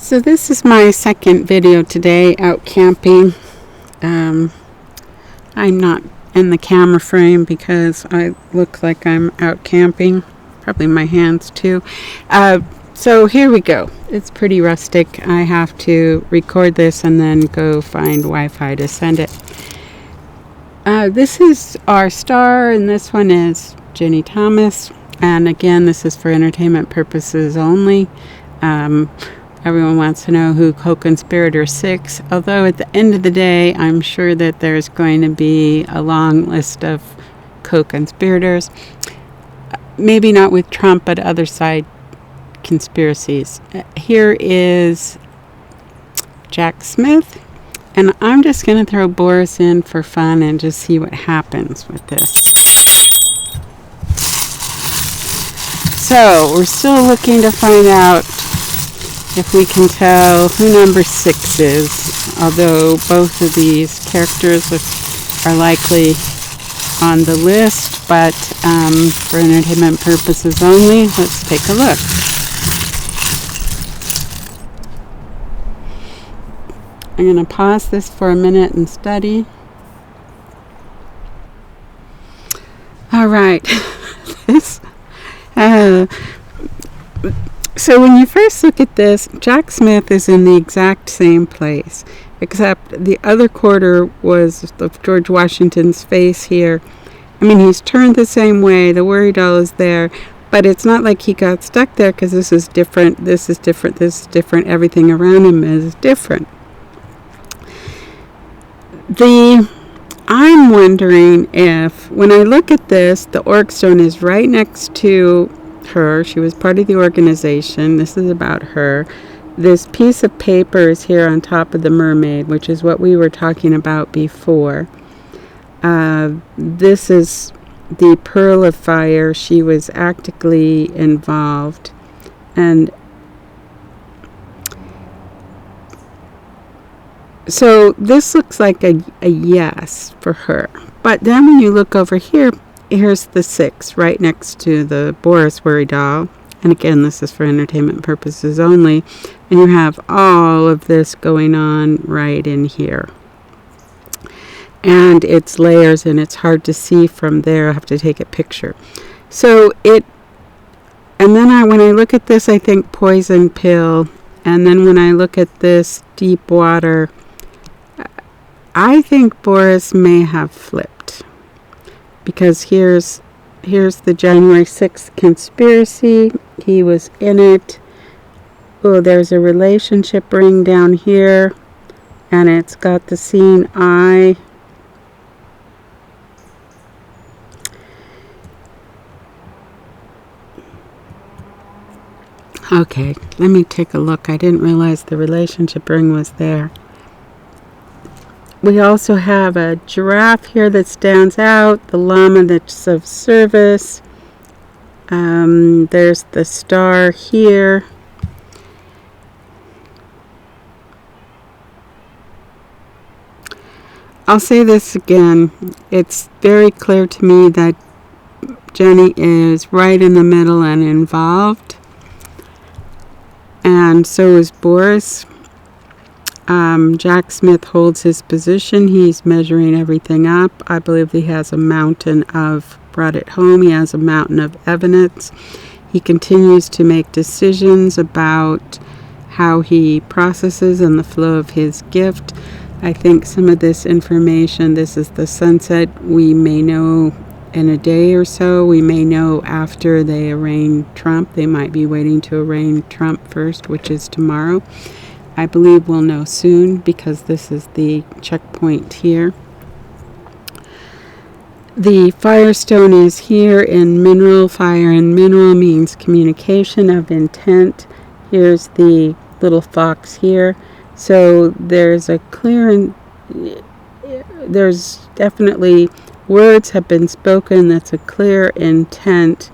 So this is my second video today out camping. I'm not in the camera frame because I look like I'm out camping. Probably my hands too. So here we go. It's pretty rustic. I have to record this and then go find Wi-Fi to send it. This is our star and this one is Ginnie Thomas. And again, this is for entertainment purposes only. Everyone wants to know who Co-Conspirator 6, although at the end of the day, I'm sure that there's going to be a long list of co-conspirators. Maybe not with Trump, but other side conspiracies. Here is Jack Smith, and I'm just going to throw Boris in for fun and just see what happens with this. So, we're still looking to find out if we can tell who number 6 is, although both of these characters are likely on the list, but for entertainment purposes only, let's take a look. I'm going to pause this for a minute and study. All right. So when you first look at this, Jack Smith is in the exact same place, except the other quarter was of George Washington's face here. I mean, he's turned the same way, the worry doll is there, but it's not like he got stuck there because this is different, this is different, this is different, everything around him is different. I'm wondering if, when I look at this, the orc stone is right next to her. She was part of the organization. This is about her. This piece of paper is here on top of the mermaid, which is what we were talking about before. This is the Pearl of Fire. She was actively involved. And so this looks like a yes for her. But then when you look over here, here's the 6 right next to the Boris worry doll. And again, this is for entertainment purposes only. And you have all of this going on right in here. And it's layers and it's hard to see from there. I have to take a picture. So and then when I look at this, I think poison pill. And then when I look at this deep water, I think Boris may have flipped, because here's the January 6th conspiracy. He was in it. Oh, there's a relationship ring down here, and it's got the seeing eye. Okay, let me take a look. I didn't realize the relationship ring was there. We also have a giraffe here that stands out, the llama that's of service. There's the star here. I'll say this again. It's very clear to me that Ginnie is right in the middle and involved. And so is Boris. Jack Smith holds his position. He's measuring everything up. I believe he has a mountain of brought it home. He has a mountain of evidence. He continues to make decisions about how he processes and the flow of his gift. I think some of this information, this is the sunset, we may know in a day or so. We may know after they arraign Trump. They might be waiting to arraign Trump first, which is tomorrow. I believe we'll know soon because this is the checkpoint here. The firestone is here in mineral. Fire and mineral means communication of intent. Here's the little fox here. So there's a clear, there's definitely words have been spoken. That's a clear intent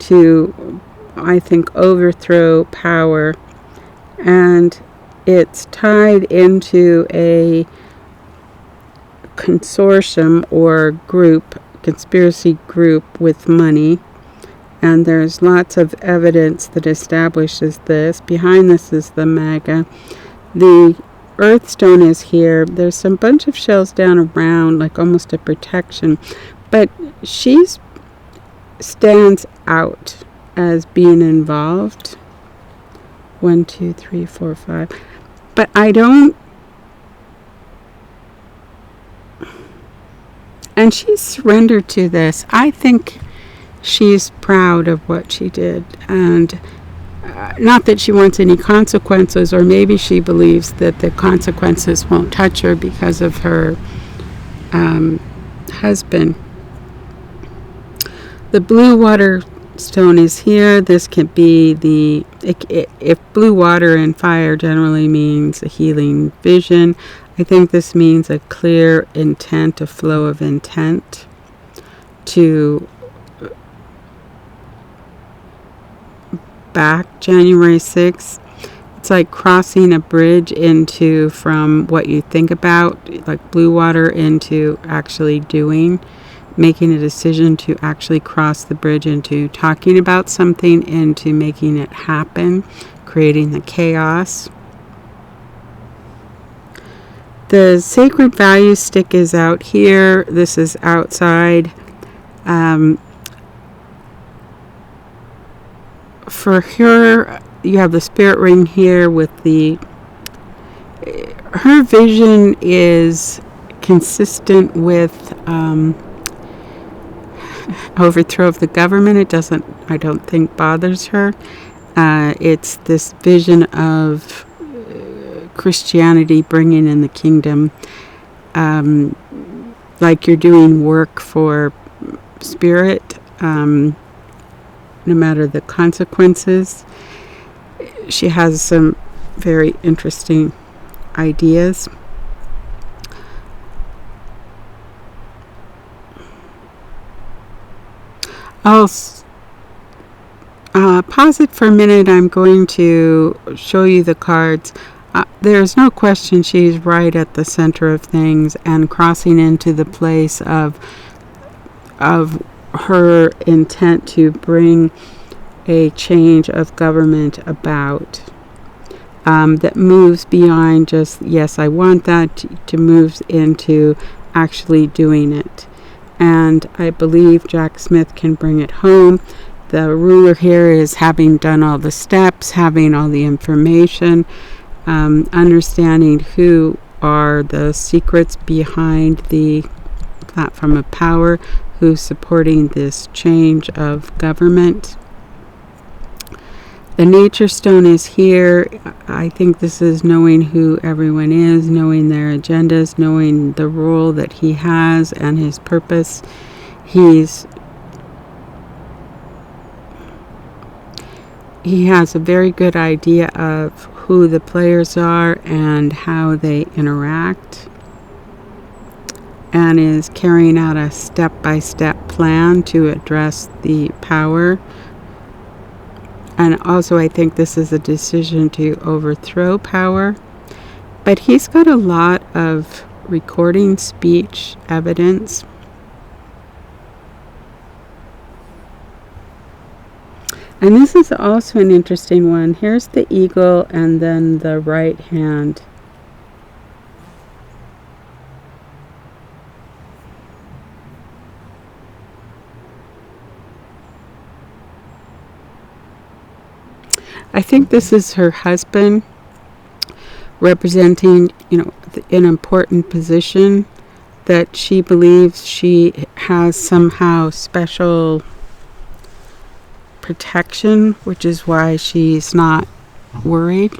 to, I think, overthrow power. And it's tied into a consortium or group, conspiracy group with money. And there's lots of evidence that establishes this. Behind this is the Maga. The Earth stone is here. There's some bunch of shells down around, like almost a protection. But she stands out as being involved. 1, 2, 3, 4, 5. But I don't. And she's surrendered to this. I think she's proud of what she did. And not that she wants any consequences, or maybe she believes that the consequences won't touch her because of her husband. The blue water stone is here. This could be if blue water and fire generally means a healing vision, I think this means a clear intent, a flow of intent to back January 6th. It's like crossing a bridge into from what you think about, like blue water, into actually doing, making a decision to actually cross the bridge into talking about something, into making it happen, creating the chaos. The sacred value stick is out here. This is outside. For her, you have the spirit ring here with her vision is consistent with overthrow of the government. I don't think bothers her. It's this vision of Christianity bringing in the kingdom, like you're doing work for spirit, no matter the consequences. She has some very interesting ideas. I'll pause it for a minute. I'm going to show you the cards. There's no question she's right at the center of things and crossing into the place of her intent to bring a change of government about, that moves beyond just, yes, I want that, to move into actually doing it. And I believe Jack Smith can bring it home. The ruler here is having done all the steps, having all the information, understanding who are the secrets behind the platform of power, who's supporting this change of government. The nature stone is here. I think this is knowing who everyone is, knowing their agendas, knowing the role that he has and his purpose. He has a very good idea of who the players are and how they interact, and is carrying out a step-by-step plan to address the power. And also, I think this is a decision to overthrow power. But he's got a lot of recording speech evidence. And this is also an interesting one. Here's the eagle and then the right hand. I think this is her husband representing, an important position that she believes she has somehow special protection, which is why she's not worried.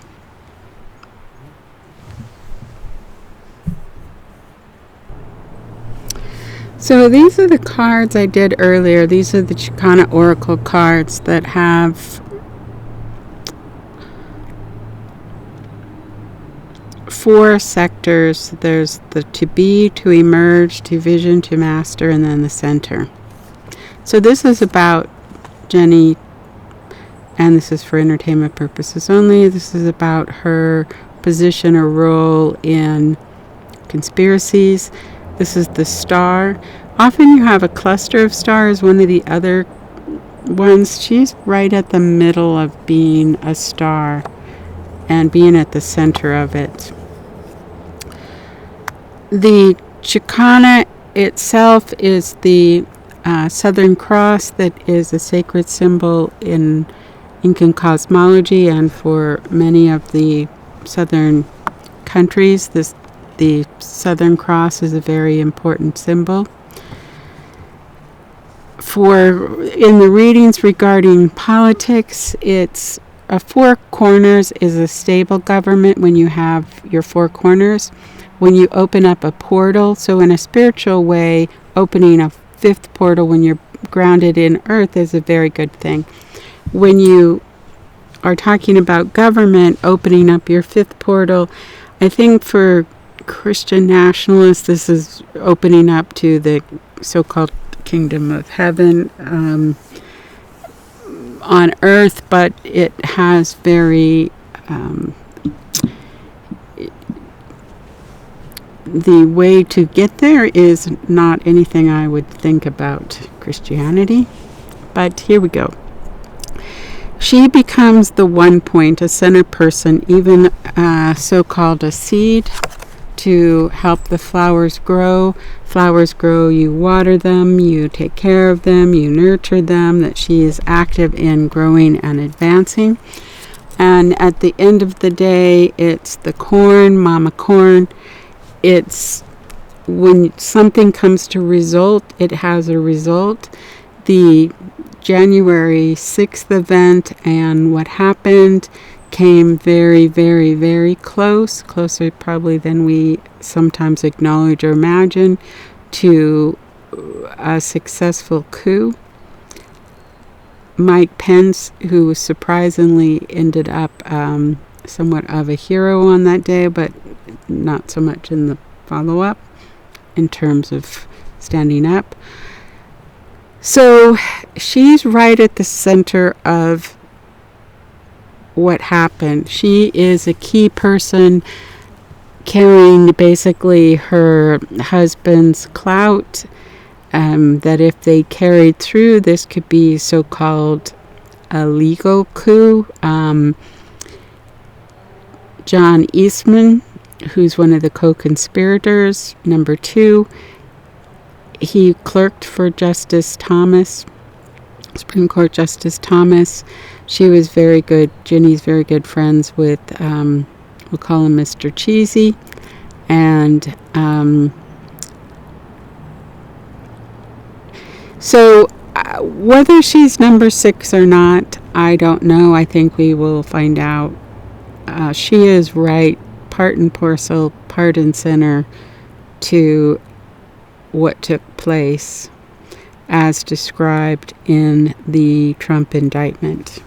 So these are the cards I did earlier. These are the Chicana Oracle cards that have 4 sectors. There's the to be, to emerge, to vision, to master, and then the center. So this is about Ginnie, and this is for entertainment purposes only. This is about her position or role in conspiracies. This is the star. Often you have a cluster of stars. One of the other ones, she's right at the middle of being a star and being at the center of it. The Chicana itself is the Southern Cross that is a sacred symbol in Incan cosmology, and for many of the southern countries, the Southern Cross is a very important symbol. In the readings regarding politics, it's four corners is a stable government when you have your four corners. When you open up a portal, so in a spiritual way, opening a fifth portal when you're grounded in earth is a very good thing. When you are talking about government, opening up your fifth portal, I think for Christian nationalists, this is opening up to the so-called kingdom of heaven on earth, but it has very the way to get there is not anything I would think about Christianity, but here we go. She becomes the one point, a center person, even so-called a seed, to help the flowers grow. Flowers grow, you water them, you take care of them, you nurture them, that she is active in growing and advancing. And at the end of the day, it's the corn, mama corn. It's when something comes to result, it has a result. The January 6th event and what happened came very, very, very closer probably than we sometimes acknowledge or imagine, to a successful coup. Mike Pence, who surprisingly ended up somewhat of a hero on that day, but not so much in the follow-up in terms of standing up. So she's right at the center of what happened. She is a key person carrying basically her husband's clout, that if they carried through, this could be so-called a legal coup. John Eastman, who's one of the co-conspirators, number 2, he clerked for Justice Thomas, Supreme Court Justice Thomas. She was very good. Ginnie's very good friends with, we'll call him Mr. Cheesy. And so whether she's number 6 or not, I don't know. I think we will find out. She is right, part and parcel, part and center to what took place as described in the Trump indictment.